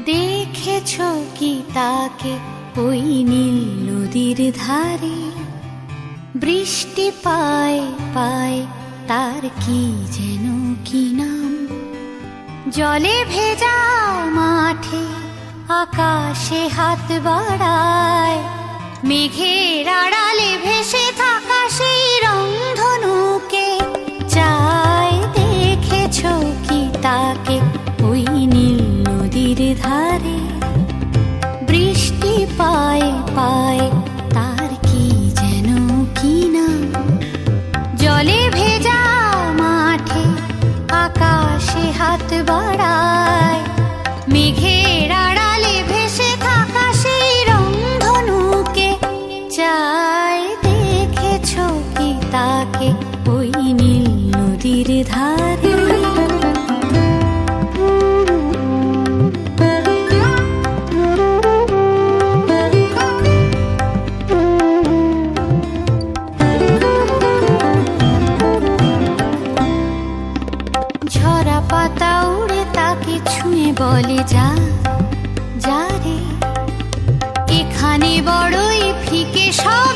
দেখেছ কি তাকে ওই নীল নদীর ধারে? বৃষ্টি পায় পায় তার কি যেন কি নাম। জলে ভেজা মাঠে আকাশে হাত বাড়ায়, মেঘের আড়ালে ভেসে থাকা সেই রংধনুকে চায়। দেখেছ কি তাকে ওই নীল নদীর ধারে? বৃষ্টি পায় পায় তার কি যেন কি নাম। জলে ভেজা মাঠে আকাশে হাত বাড়ায়, মেঘের আড়ালে ভেসে থাকা সেই রংধনুকে চায়। দেখেছ কি তাকে ওই নীল নদীর ধারে? ঝরা পাতা উড়ে তাকে ছুঁয়ে বলে যা যা রে, এখানে বড়ই ফিকে সব